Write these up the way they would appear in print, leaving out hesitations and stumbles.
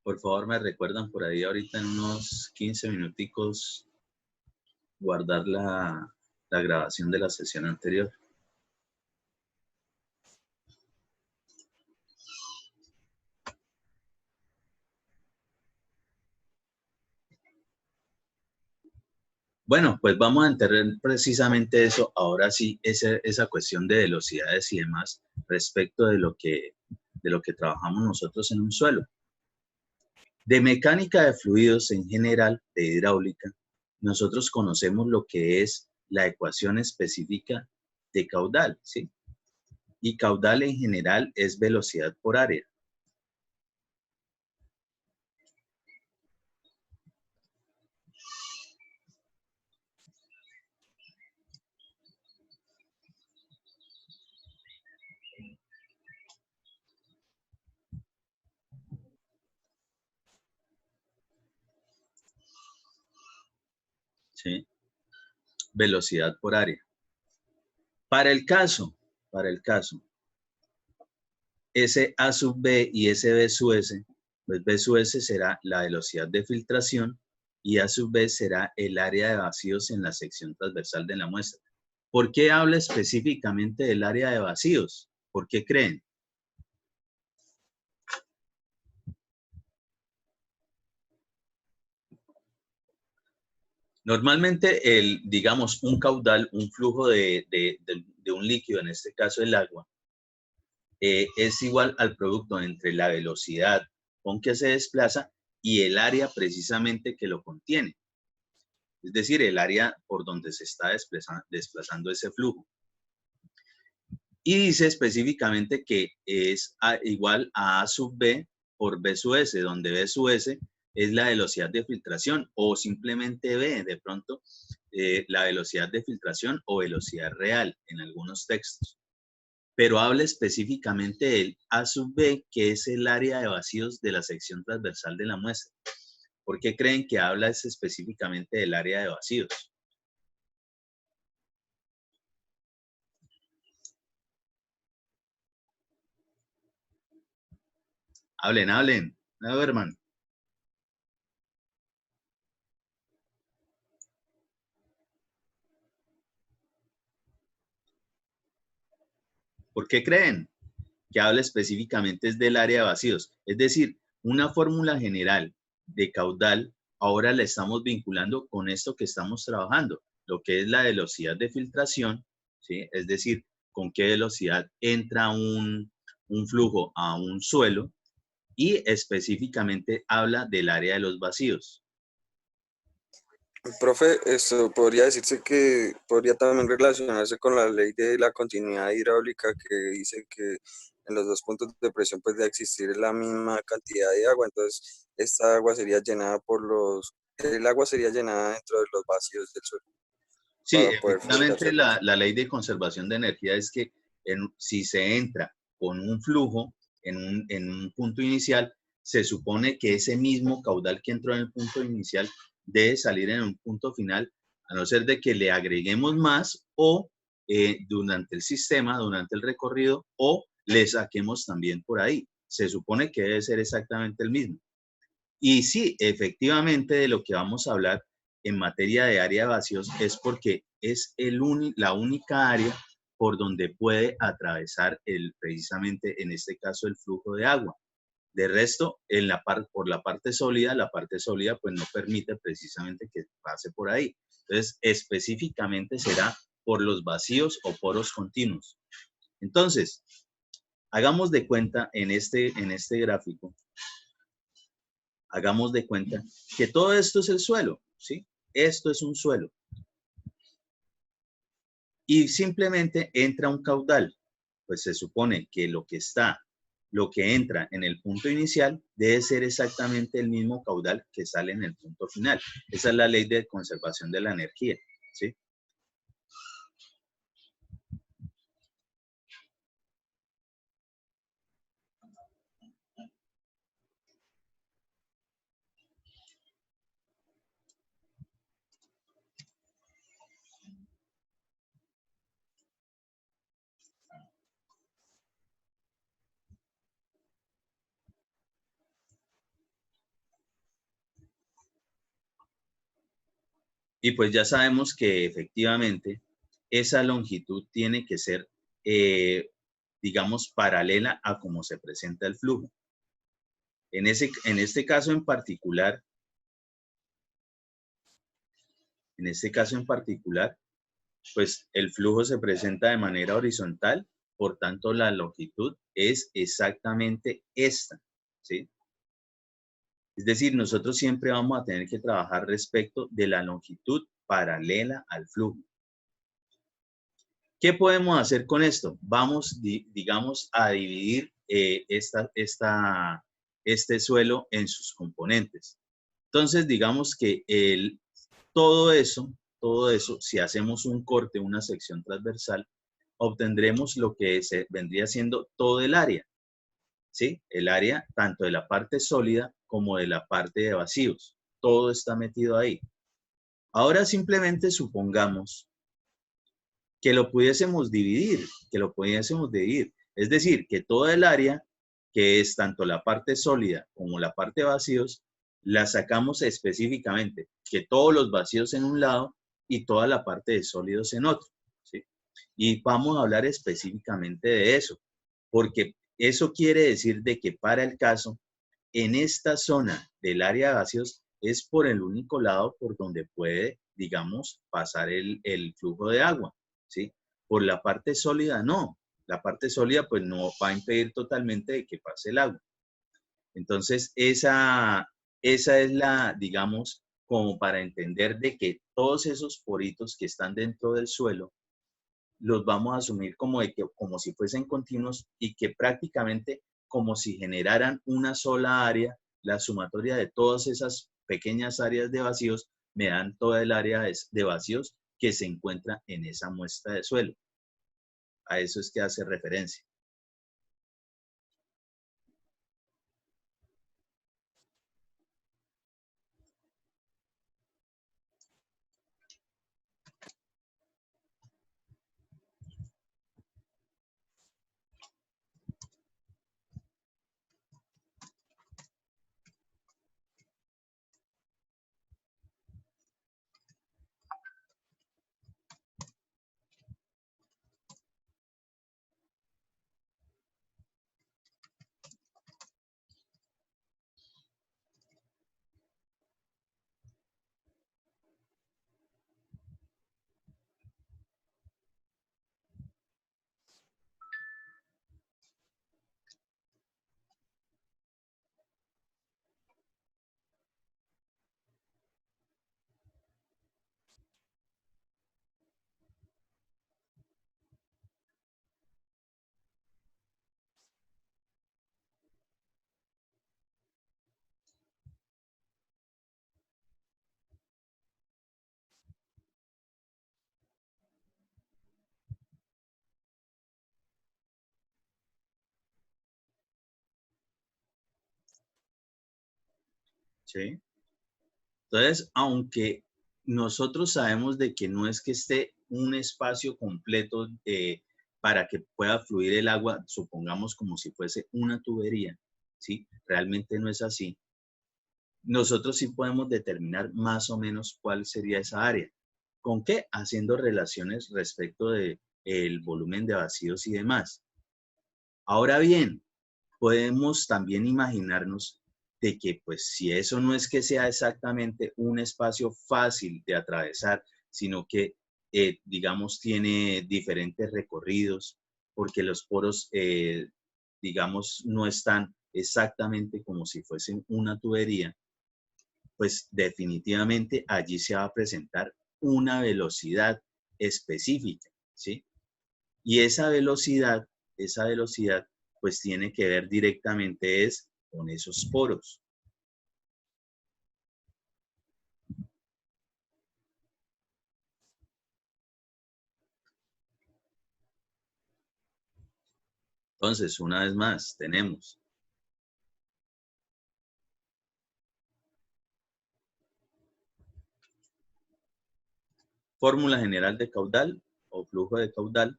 Por favor, me recuerdan por ahí ahorita en unos 15 minuticos guardar la grabación de la sesión anterior. Bueno, pues vamos a entender precisamente eso, ahora sí, esa cuestión de velocidades y demás respecto de lo que trabajamos nosotros en un suelo. De mecánica de fluidos en general, de hidráulica, nosotros conocemos lo que es la ecuación específica de caudal, ¿sí? Y caudal en general es velocidad por área. ¿Sí? Velocidad por área. Para el caso, ese A sub B y ese B sub S, pues B sub S será la velocidad de filtración y A sub B será el área de vacíos en la sección transversal de la muestra. ¿Por qué habla específicamente del área de vacíos? ¿Por qué creen? Normalmente, digamos, un caudal, un flujo de un líquido, en este caso el agua, es igual al producto entre la velocidad con que se desplaza y el área precisamente que lo contiene. Es decir, el área por donde se está desplazando ese flujo. Y dice específicamente que es igual a A sub B por B sub S, donde B sub S es la velocidad de filtración o simplemente B, de pronto, la velocidad de filtración o velocidad real en algunos textos. Pero habla específicamente del A sub B, que es el área de vacíos de la sección transversal de la muestra. ¿Por qué creen que habla específicamente del área de vacíos? Hablen, hablen. No duerman. ¿Por qué creen que habla específicamente es del área de vacíos? Es decir, una fórmula general de caudal, ahora la estamos vinculando con esto que estamos trabajando, lo que es la velocidad de filtración, ¿sí? Es decir, con qué velocidad entra un flujo a un suelo y específicamente habla del área de los vacíos. Profe, esto podría decirse que podría también relacionarse con la ley de la continuidad hidráulica que dice que en los dos puntos de presión pues debe existir la misma cantidad de agua, entonces esta agua sería llenada el agua sería llenada dentro de los vacíos del suelo Sí, para poder fluir efectivamente hacia el otro. la ley de conservación de energía es que si se entra con un flujo en un punto inicial, se supone que ese mismo caudal que entró en el punto inicial debe salir en un punto final, a no ser de que le agreguemos más o durante el sistema, durante el recorrido, o le saquemos también por ahí. Se supone que debe ser exactamente el mismo. Y sí, efectivamente, de lo que vamos a hablar en materia de área de vacíos es porque es la única área por donde puede atravesar precisamente en este caso el flujo de agua. De resto, por la parte sólida pues no permite precisamente que pase por ahí. Entonces, específicamente será por los vacíos o poros continuos. Entonces, hagamos de cuenta en este gráfico, hagamos de cuenta que todo esto es el suelo, ¿sí? Esto es un suelo. Y simplemente entra un caudal. Pues se supone que lo que entra en el punto inicial debe ser exactamente el mismo caudal que sale en el punto final. Esa es la ley de conservación de la energía, ¿sí? Y pues ya sabemos que efectivamente esa longitud tiene que ser, digamos, paralela a cómo se presenta el flujo. En este caso en particular, pues el flujo se presenta de manera horizontal, por tanto la longitud es exactamente esta, ¿sí? Es decir, nosotros siempre vamos a tener que trabajar respecto de la longitud paralela al flujo. ¿Qué podemos hacer con esto? Vamos, digamos, a dividir este suelo en sus componentes. Entonces, digamos que todo eso, si hacemos un corte, una sección transversal, obtendremos lo que vendría siendo todo el área, ¿sí? El área tanto de la parte sólida como de la parte de vacíos. Todo está metido ahí. Ahora simplemente supongamos que lo pudiésemos dividir, Es decir, que toda el área, que es tanto la parte sólida como la parte de vacíos, la sacamos específicamente, que todos los vacíos en un lado y toda la parte de sólidos en otro, ¿sí? Y vamos a hablar específicamente de eso, porque eso quiere decir de que para el caso, en esta zona del área de vacíos es por el único lado por donde puede, digamos, pasar el flujo de agua, ¿sí? Por la parte sólida, no. La parte sólida, pues, no va a impedir totalmente de que pase el agua. Entonces, esa es la, digamos, como para entender de que todos esos poritos que están dentro del suelo, los vamos a asumir como si fuesen continuos y que prácticamente como si generaran una sola área, la sumatoria de todas esas pequeñas áreas de vacíos me dan toda el área de vacíos que se encuentra en esa muestra de suelo. A eso es que hace referencia. ¿Sí? Entonces, aunque nosotros sabemos de que no es que esté un espacio completo para que pueda fluir el agua, supongamos como si fuese una tubería, ¿sí? Realmente no es así. Nosotros sí podemos determinar más o menos cuál sería esa área. ¿Con qué? Haciendo relaciones respecto de el volumen de vacíos y demás. Ahora bien, podemos también imaginarnos de que, pues, si eso no es que sea exactamente un espacio fácil de atravesar, sino que, digamos, tiene diferentes recorridos, porque los poros, digamos, no están exactamente como si fuesen una tubería, pues definitivamente allí se va a presentar una velocidad específica, ¿sí? Y esa velocidad, pues tiene que ver directamente es con esos poros. Entonces, una vez más, tenemos fórmula general de caudal o flujo de caudal.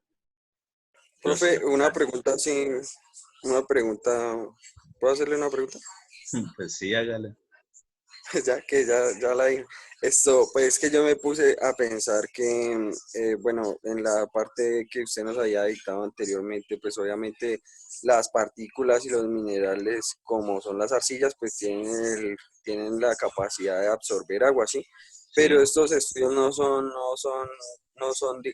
Profe, una pregunta, sí, una pregunta. ¿Puedo hacerle una pregunta? Pues sí, hágale. Ya que ya la dije. Esto, pues que yo me puse a pensar que, bueno, en la parte que usted nos había dictado anteriormente, pues obviamente las partículas y los minerales, como son las arcillas, pues tienen la capacidad de absorber agua, ¿sí? Pero Sí. estos estudios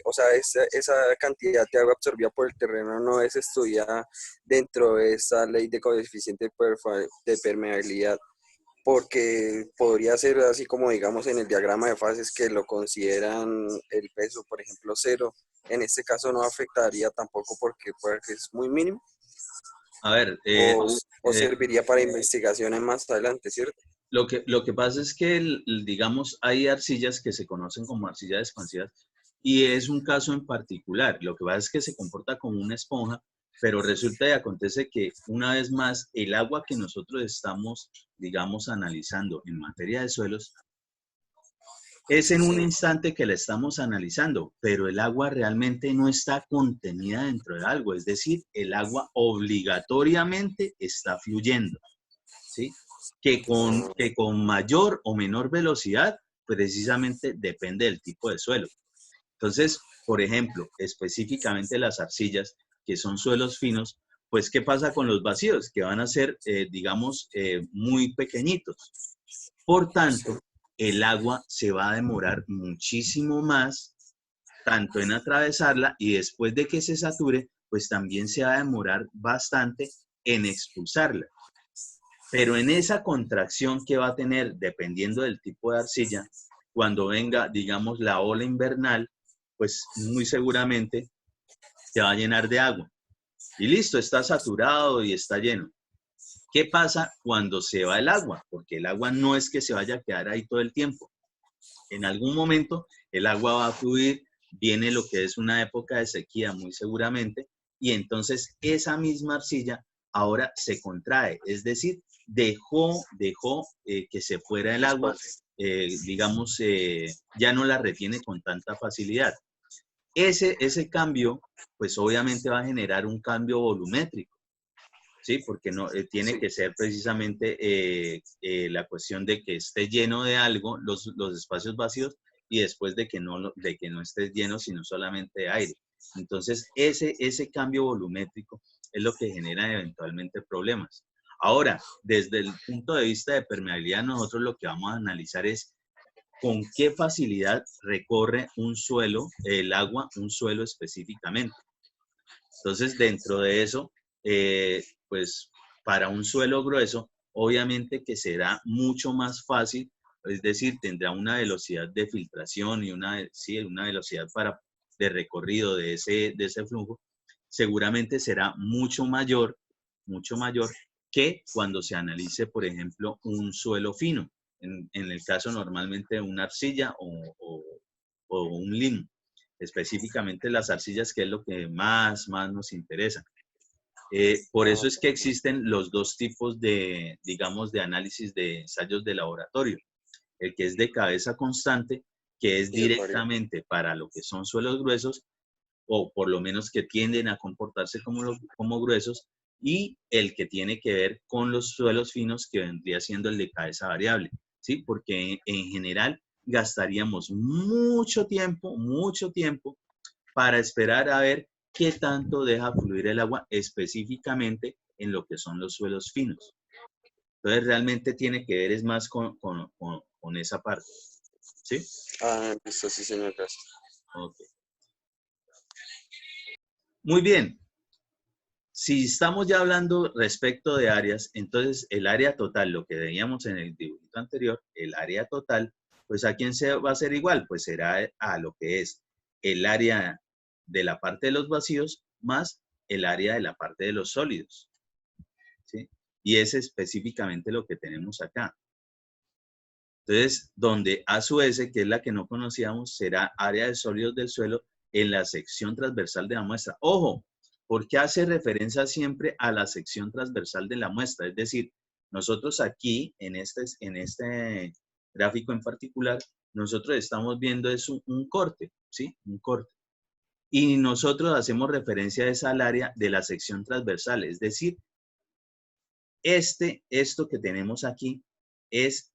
o sea, esa cantidad de agua absorbida por el terreno no es estudiada dentro de esta ley de coeficiente de permeabilidad, porque podría ser así como digamos en el diagrama de fases que lo consideran el peso, por ejemplo, cero. En este caso no afectaría tampoco porque es muy mínimo A ver, o serviría para investigaciones más adelante, ¿cierto? lo que pasa es que, digamos, hay arcillas que se conocen como arcillas expansivas y es un caso en particular. Lo que pasa es que se comporta como una esponja, pero resulta y acontece que una vez más el agua que nosotros estamos, digamos, analizando en materia de suelos es en un Sí. instante que la estamos analizando, pero el agua realmente no está contenida dentro de algo, es decir, el agua obligatoriamente está fluyendo. ¿Sí? Que con mayor o menor velocidad, precisamente depende del tipo de suelo. Entonces, por ejemplo, específicamente las arcillas, que son suelos finos, pues, ¿qué pasa con los vacíos? Que van a ser, digamos, muy pequeñitos. Por Sí. tanto, el agua se va a demorar muchísimo más, tanto en atravesarla y después de que se sature, pues también se va a demorar bastante en expulsarla. Pero en esa contracción que va a tener, dependiendo del tipo de arcilla, cuando venga, digamos, la ola invernal, pues muy seguramente se va a llenar de agua. Y listo, está saturado y está lleno. ¿Qué pasa cuando se va el agua? Porque el agua no es que se vaya a quedar ahí todo el tiempo. En algún momento el agua va a fluir, viene lo que es una época de sequía muy seguramente, y entonces esa misma arcilla ahora se contrae, es decir, dejó que se fuera el agua, Espacio. digamos, ya no la retiene con tanta facilidad. Ese cambio, pues obviamente va a generar un cambio volumétrico. ¿Sí? Porque no, tiene Sí. que ser precisamente la cuestión de que esté lleno de algo, los espacios vacíos, y después de que no esté lleno, sino solamente de aire. Entonces, ese cambio volumétrico es lo que genera eventualmente problemas. Ahora, desde el punto de vista de permeabilidad, nosotros lo que vamos a analizar es con qué facilidad recorre un suelo, el agua, un suelo específicamente. Entonces, dentro de eso, pues para un suelo grueso, obviamente que será mucho más fácil, es decir, tendrá una velocidad de filtración y una velocidad de recorrido de ese flujo, seguramente será mucho mayor que cuando se analice, por ejemplo, un suelo fino, en el caso normalmente de una arcilla o un limo, específicamente las arcillas, que es lo que más nos interesa. Por Ah, eso es que existen los dos tipos de, digamos, de análisis de ensayos de laboratorio. El que es de cabeza constante, que es y el variable. directamente para lo que son suelos gruesos, o por lo menos que tienden a comportarse como gruesos, y el que tiene que ver con los suelos finos, que vendría siendo el de cabeza variable, ¿sí? Porque en general gastaríamos mucho tiempo para esperar a ver qué tanto deja fluir el agua específicamente en lo que son los suelos finos. Entonces realmente tiene que ver es más con esa parte, ¿sí? Ah, listo, sí, señor, gracias. Ok. Muy bien. Si estamos ya hablando respecto de áreas, entonces el área total, lo que veíamos en el dibujito anterior, el área total, pues ¿a quién se va a hacer igual? Pues será a lo que es el área de la parte de los vacíos más el área de la parte de los sólidos, ¿sí? Y es específicamente lo que tenemos acá. Entonces, donde A sub S, que es la que no conocíamos, será área de sólidos del suelo en la sección transversal de la muestra. Ojo, porque hace referencia siempre a la sección transversal de la muestra. Es decir, nosotros aquí, en este gráfico en particular, nosotros estamos viendo es un corte, ¿sí? Un corte. Y nosotros hacemos referencia a esa al área de la sección transversal. Es decir, esto que tenemos aquí es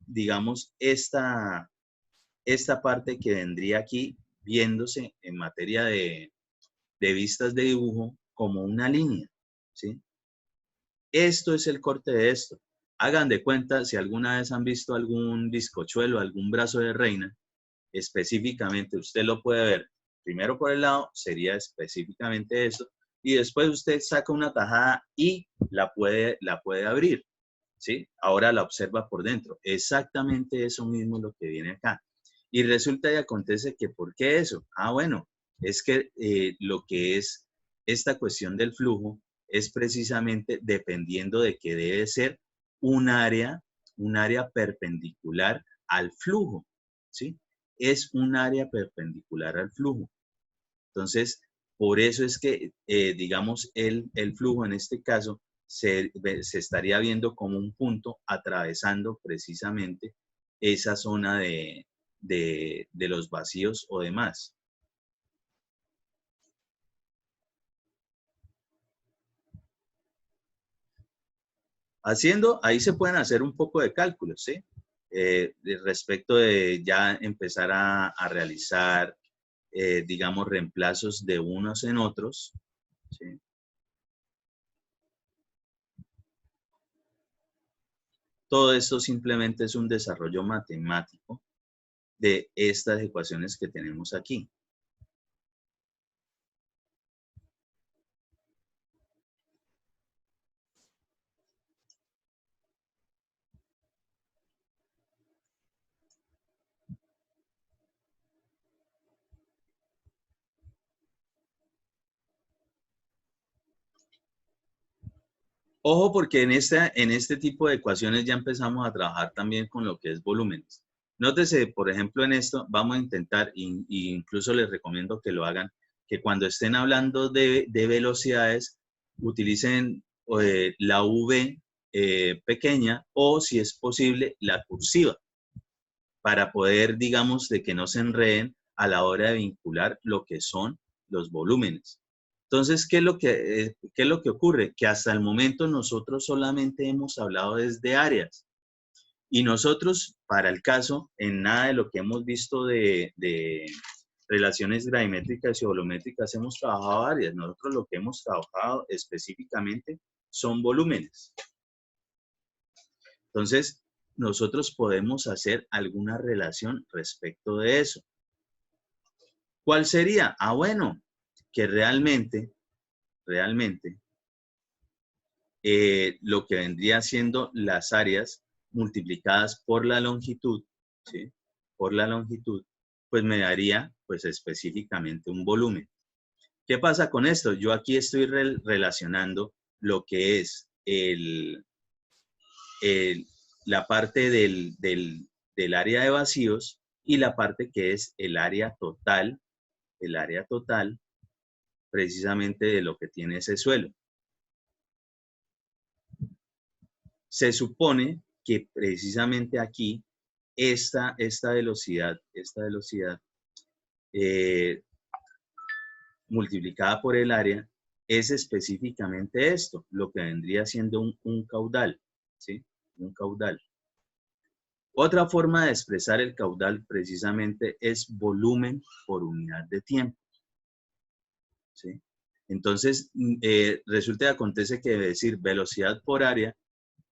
digamos, esta parte que vendría aquí viéndose en materia de vistas de dibujo como una línea, ¿sí? Esto es el corte de esto. Hagan de cuenta, si alguna vez han visto algún bizcochuelo, algún brazo de reina, específicamente usted lo puede ver primero por el lado, sería específicamente eso, y después usted saca una tajada y la puede abrir, ¿sí? Ahora la observa por dentro. Exactamente eso mismo es lo que viene acá. Y resulta y acontece que, ¿por qué eso? Ah, bueno, es que lo que es esta cuestión del flujo es precisamente dependiendo de que debe ser un área perpendicular al flujo, ¿sí? Es un área perpendicular al flujo. Entonces, por eso es que, digamos, el flujo en este caso se estaría viendo como un punto atravesando precisamente esa zona de los vacíos o demás. Ahí se pueden hacer un poco de cálculos, ¿sí? Respecto de ya empezar a realizar, digamos, reemplazos de unos en otros, ¿sí? Todo esto simplemente es un desarrollo matemático de estas ecuaciones que tenemos aquí. Ojo, porque en este tipo de ecuaciones ya empezamos a trabajar también con lo que es volúmenes. Nótese, por ejemplo, en esto vamos a intentar, e incluso les recomiendo que lo hagan, que cuando estén hablando de velocidades, utilicen la V pequeña o, si es posible, la cursiva, para poder, digamos, de que no se enreden a la hora de vincular lo que son los volúmenes. Entonces, ¿qué es lo que ocurre? Que hasta el momento nosotros solamente hemos hablado desde áreas. Y nosotros, para el caso, en nada de lo que hemos visto de relaciones gravimétricas y volumétricas hemos trabajado áreas. Nosotros lo que hemos trabajado específicamente son volúmenes. Entonces, nosotros podemos hacer alguna relación respecto de eso. ¿Cuál sería? Ah, bueno, que realmente lo que vendría siendo las áreas multiplicadas por la longitud, ¿sí? Por la longitud, pues me daría, pues específicamente un volumen. ¿Qué pasa con esto? Yo aquí estoy relacionando lo que es la parte del área de vacíos y la parte que es el área total precisamente de lo que tiene ese suelo. Se supone que precisamente aquí esta velocidad multiplicada por el área es específicamente esto, lo que vendría siendo un caudal, ¿sí? Un caudal. Otra forma de expresar el caudal precisamente es volumen por unidad de tiempo, ¿sí? Entonces, resulta y acontece que decir velocidad por área,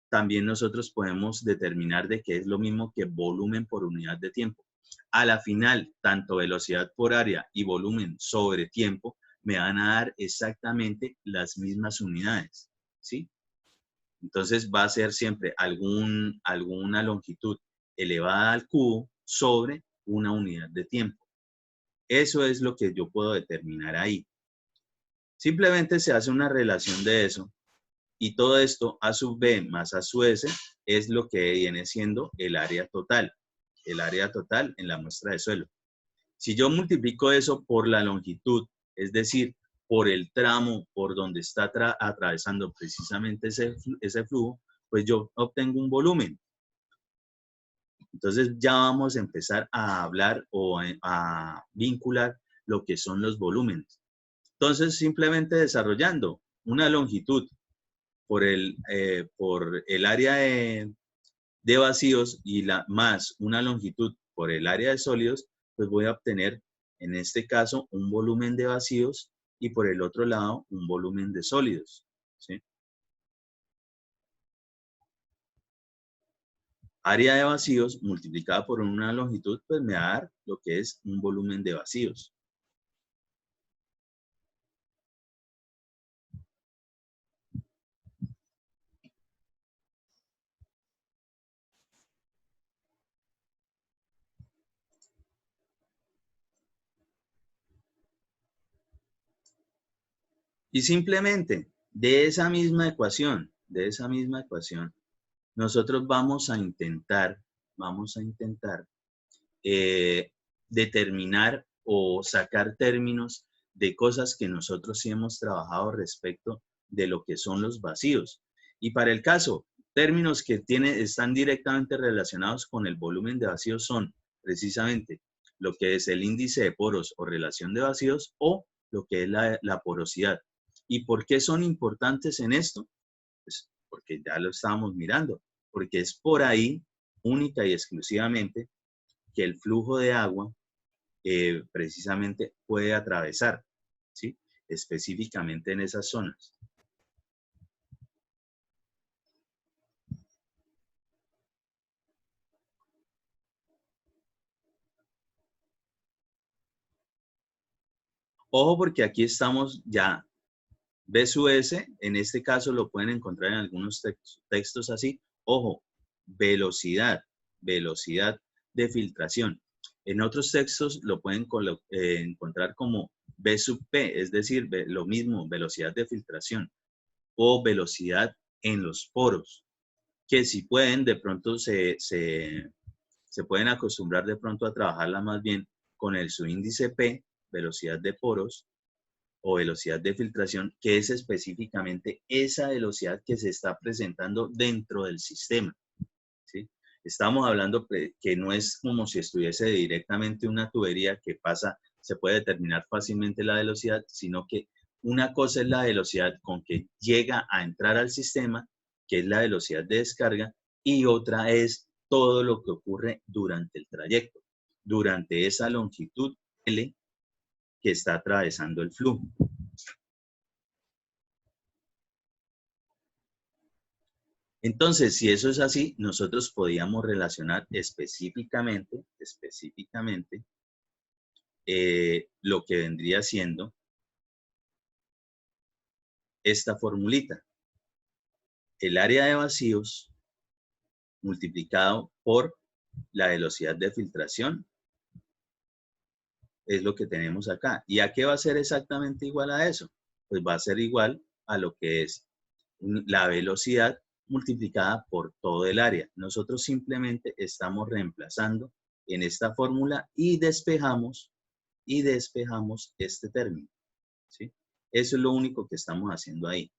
también nosotros podemos determinar de que es lo mismo que volumen por unidad de tiempo. A la final, tanto velocidad por área y volumen sobre tiempo me van a dar exactamente las mismas unidades, ¿sí? Entonces va a ser siempre alguna longitud elevada al cubo sobre una unidad de tiempo. Eso es lo que yo puedo determinar ahí. Simplemente se hace una relación de eso y todo esto a su B más a su S es lo que viene siendo el área total en la muestra de suelo. Si yo multiplico eso por la longitud, es decir, por el tramo por donde está atravesando precisamente ese flujo, pues yo obtengo un volumen. Entonces ya vamos a empezar a hablar o a vincular lo que son los volúmenes. Entonces, simplemente desarrollando una longitud por el área de vacíos y más una longitud por el área de sólidos, pues voy a obtener, en este caso, un volumen de vacíos y por el otro lado, un volumen de sólidos, ¿sí? Área de vacíos multiplicada por una longitud, pues me va a dar lo que es un volumen de vacíos. Y simplemente de esa misma ecuación, nosotros vamos a intentar determinar o sacar términos de cosas que nosotros sí hemos trabajado respecto de lo que son los vacíos. Y para el caso, términos que están directamente relacionados con el volumen de vacíos son precisamente lo que es el índice de poros o relación de vacíos o lo que es la porosidad. ¿Y por qué son importantes en esto? Pues porque ya lo estábamos mirando, porque es por ahí única y exclusivamente que el flujo de agua precisamente puede atravesar, ¿sí? Específicamente en esas zonas. Ojo porque aquí estamos ya, B sub S, en este caso lo pueden encontrar en algunos textos así. Ojo, velocidad, velocidad de filtración. En otros textos lo pueden encontrar como B sub P, es decir, lo mismo, velocidad de filtración o velocidad en los poros, que si pueden, de pronto se pueden acostumbrar de pronto a trabajarla más bien con el subíndice P, velocidad de poros, o velocidad de filtración, que es específicamente esa velocidad que se está presentando dentro del sistema, ¿sí? Estamos hablando que no es como si estuviese directamente una tubería que pasa, se puede determinar fácilmente la velocidad, sino que una cosa es la velocidad con que llega a entrar al sistema, que es la velocidad de descarga, y otra es todo lo que ocurre durante el trayecto, durante esa longitud L que está atravesando el flujo. Entonces, si eso es así, nosotros podíamos relacionar específicamente lo que vendría siendo esta formulita. El área de vacíos multiplicado por la velocidad de filtración es lo que tenemos acá. ¿Y a qué va a ser exactamente igual a eso? Pues va a ser igual a lo que es la velocidad multiplicada por todo el área. Nosotros simplemente estamos reemplazando en esta fórmula y despejamos este término, ¿sí? Eso es lo único que estamos haciendo ahí.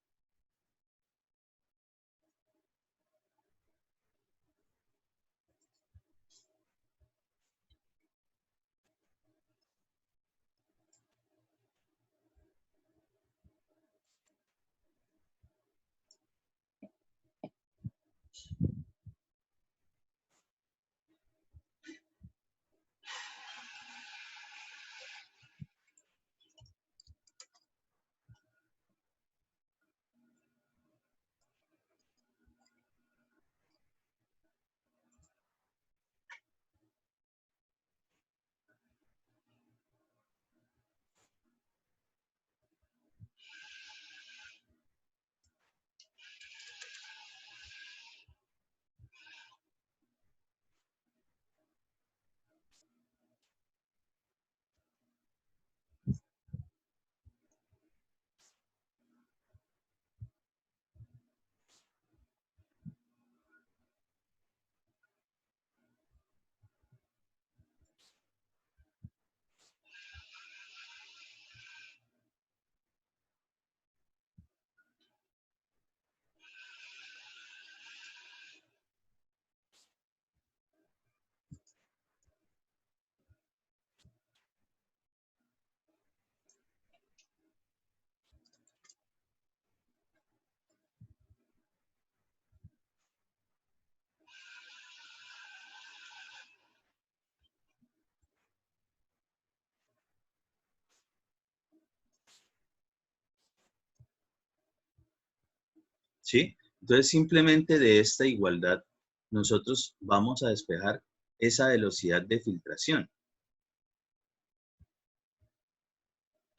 ¿sí? Entonces, simplemente de esta igualdad, nosotros vamos a despejar esa velocidad de filtración.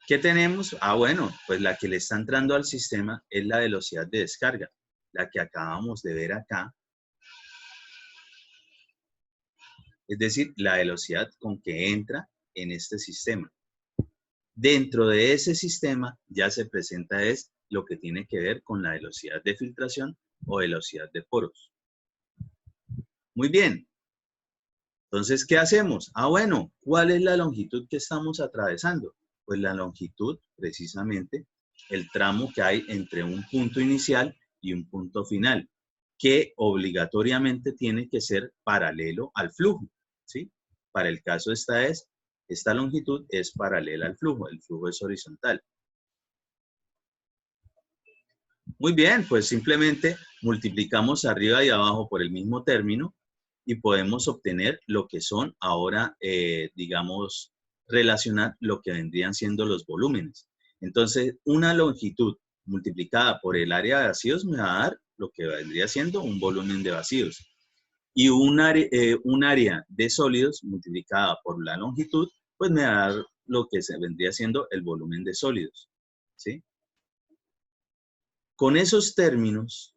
¿Qué tenemos? Ah, bueno, pues la que le está entrando al sistema es la velocidad de descarga, la que acabamos de ver acá. Es decir, la velocidad con que entra en este sistema. Dentro de ese sistema ya se presenta es lo que tiene que ver con la velocidad de filtración o velocidad de poros. Muy bien. Entonces, ¿qué hacemos? Ah, bueno, ¿cuál es la longitud que estamos atravesando? Pues la longitud, precisamente, el tramo que hay entre un punto inicial y un punto final, que obligatoriamente tiene que ser paralelo al flujo, ¿sí? Para el caso esta longitud es paralela al flujo, el flujo es horizontal. Muy bien, pues simplemente multiplicamos arriba y abajo por el mismo término y podemos obtener lo que son ahora, digamos, relacionar lo que vendrían siendo los volúmenes. Entonces, una longitud multiplicada por el área de vacíos me va a dar lo que vendría siendo un volumen de vacíos. Y un área de sólidos multiplicada por la longitud, pues me va a dar lo que se vendría siendo el volumen de sólidos, ¿sí? Con esos términos,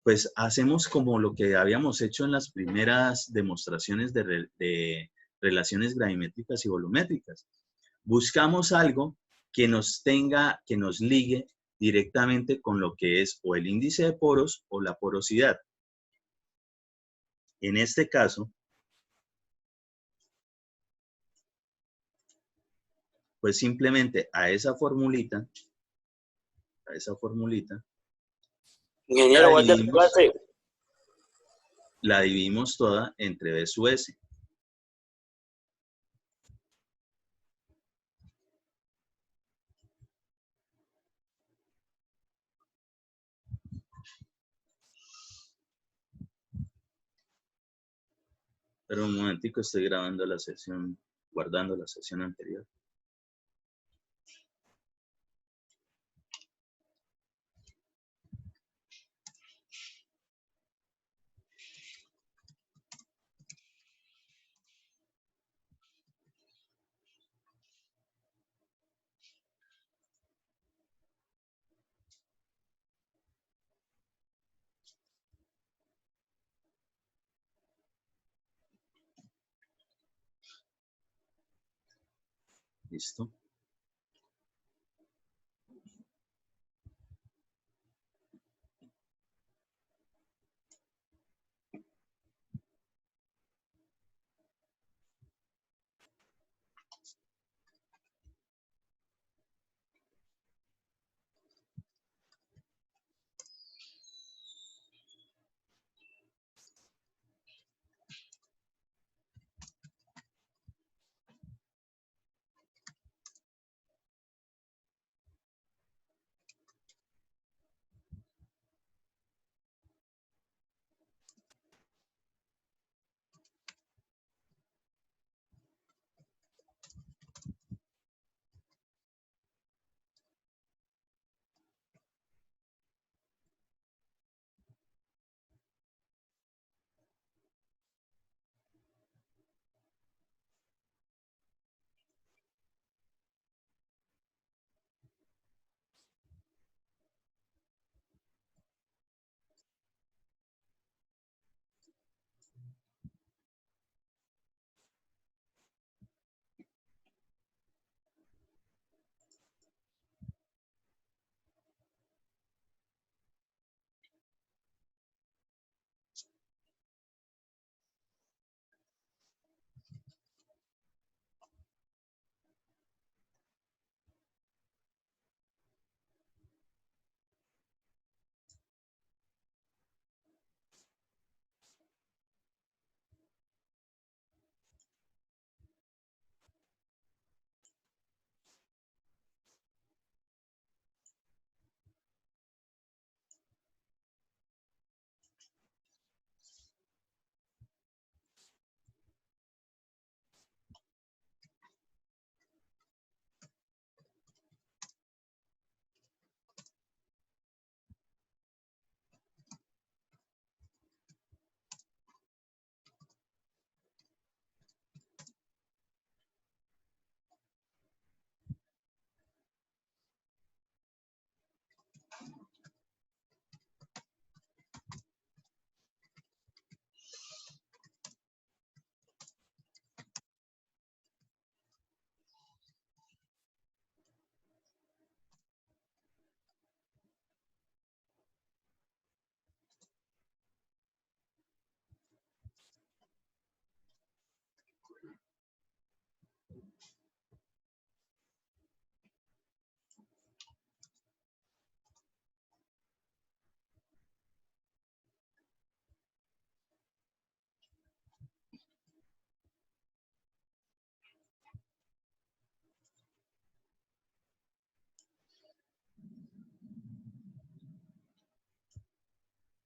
pues hacemos como lo que habíamos hecho en las primeras demostraciones de relaciones gravimétricas y volumétricas. Buscamos algo que que nos ligue directamente con lo que es o el índice de poros o la porosidad. En este caso, pues simplemente a esa formulita, Ingeniero, la dividimos toda entre B sub S. Pero un momentico, estoy grabando la sesión, guardando la sesión anterior. ¿Listo?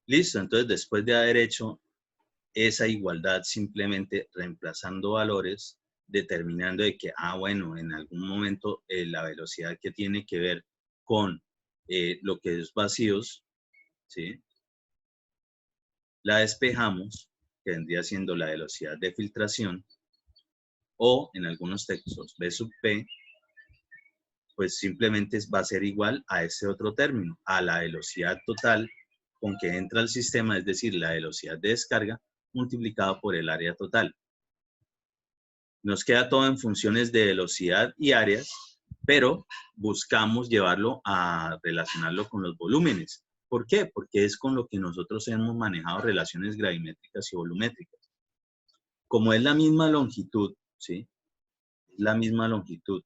Listo, entonces después de haber hecho esa igualdad simplemente reemplazando valores, determinando de que, bueno, en algún momento la velocidad que tiene que ver con lo que es vacíos, ¿sí? La despejamos, que vendría siendo la velocidad de filtración, o en algunos textos B sub P, pues simplemente va a ser igual a ese otro término, a la velocidad total con que entra el sistema, es decir, la velocidad de descarga multiplicado por el área total. Nos queda todo en funciones de velocidad y áreas, pero buscamos llevarlo a relacionarlo con los volúmenes. ¿Por qué? Porque es con lo que nosotros hemos manejado relaciones gravimétricas y volumétricas. Como es la misma longitud, ¿sí? Es la misma longitud,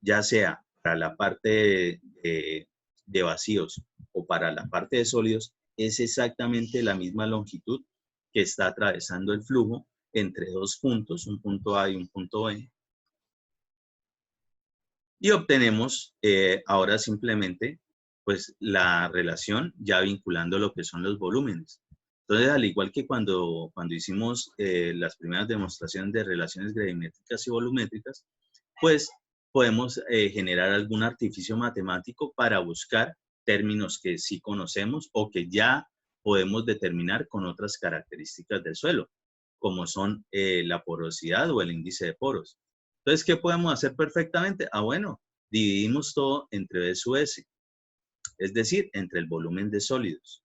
ya sea para la parte de vacíos o para la parte de sólidos, es exactamente la misma longitud que está atravesando el flujo entre dos puntos, un punto A y un punto B. Y obtenemos ahora simplemente pues la relación ya vinculando lo que son los volúmenes. Entonces, al igual que cuando hicimos las primeras demostraciones de relaciones gravimétricas y volumétricas, pues podemos generar algún artificio matemático para buscar términos que sí conocemos o que ya podemos determinar con otras características del suelo, como son la porosidad o el índice de poros. Entonces, ¿qué podemos hacer perfectamente? Bueno, dividimos todo entre B sub S, es decir, entre el volumen de sólidos.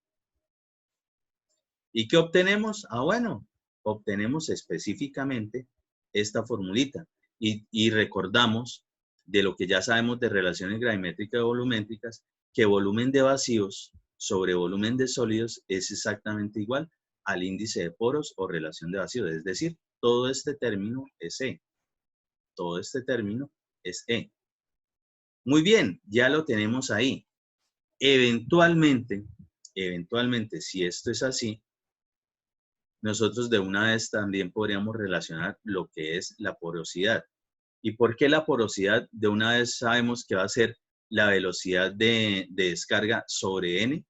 ¿Y qué obtenemos? Bueno, obtenemos específicamente esta formulita. Y recordamos de lo que ya sabemos de relaciones gravimétricas y volumétricas, que volumen de vacíos sobre volumen de sólidos es exactamente igual al índice de poros o relación de vacíos. Es decir, todo este término es E. Todo este término es E. Muy bien, ya lo tenemos ahí. Eventualmente, si esto es así, nosotros de una vez también podríamos relacionar lo que es la porosidad. ¿Y por qué la porosidad? De una vez sabemos que va a ser la velocidad de descarga sobre N,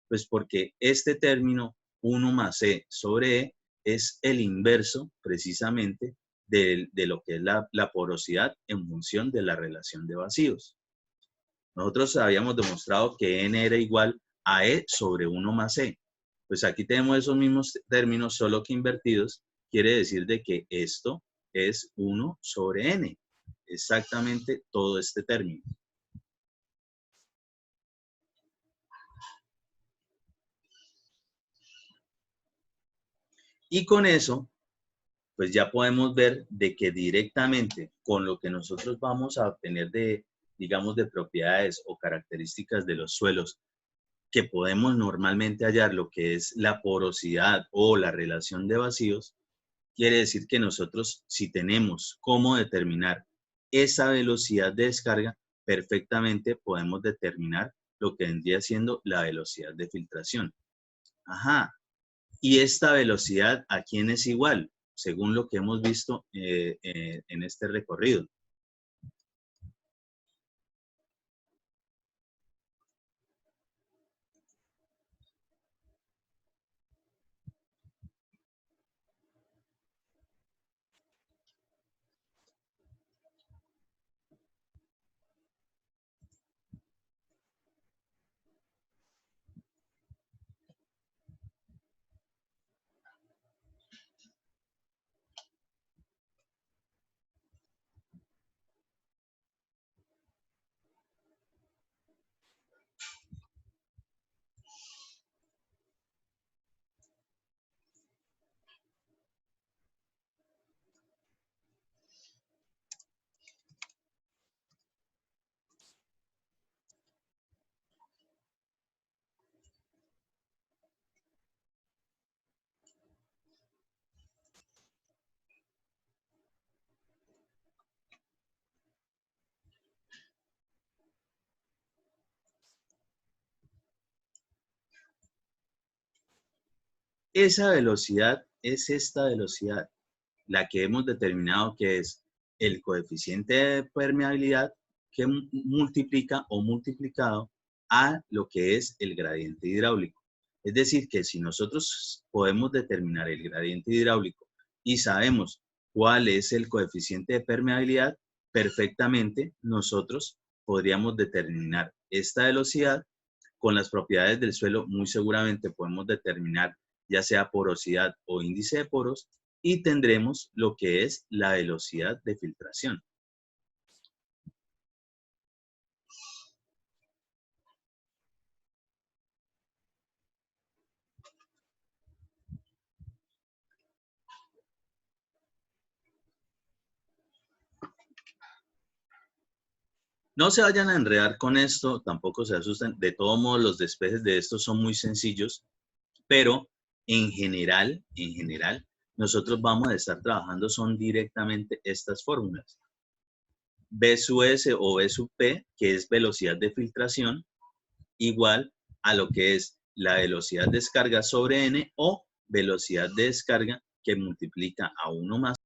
pues porque este término 1 más E sobre E es el inverso precisamente de lo que es la porosidad en función de la relación de vacíos. Nosotros habíamos demostrado que N era igual a E sobre 1 más E. Pues aquí tenemos esos mismos términos, solo que invertidos. Quiere decir de que esto es 1 sobre N. Exactamente todo este término. Y con eso, pues ya podemos ver de que directamente con lo que nosotros vamos a obtener de, digamos, de propiedades o características de los suelos, que podemos normalmente hallar lo que es la porosidad o la relación de vacíos, quiere decir que nosotros, si tenemos cómo determinar esa velocidad de descarga, perfectamente podemos determinar lo que vendría siendo la velocidad de filtración. Ajá. ¿Y esta velocidad a quién es igual? Según lo que hemos visto en este recorrido. Esa velocidad es esta velocidad, la que hemos determinado que es el coeficiente de permeabilidad que multiplica o multiplicado a lo que es el gradiente hidráulico. Es decir, que si nosotros podemos determinar el gradiente hidráulico y sabemos cuál es el coeficiente de permeabilidad, perfectamente nosotros podríamos determinar esta velocidad. Con las propiedades del suelo muy seguramente podemos determinar ya sea porosidad o índice de poros y tendremos lo que es la velocidad de filtración. No se vayan a enredar con esto, tampoco se asusten. De todos modos, los despejes de estos son muy sencillos, pero en general, nosotros vamos a estar trabajando son directamente estas fórmulas. B sub S o B sub P, que es velocidad de filtración, igual a lo que es la velocidad de descarga sobre N o velocidad de descarga que multiplica a 1 más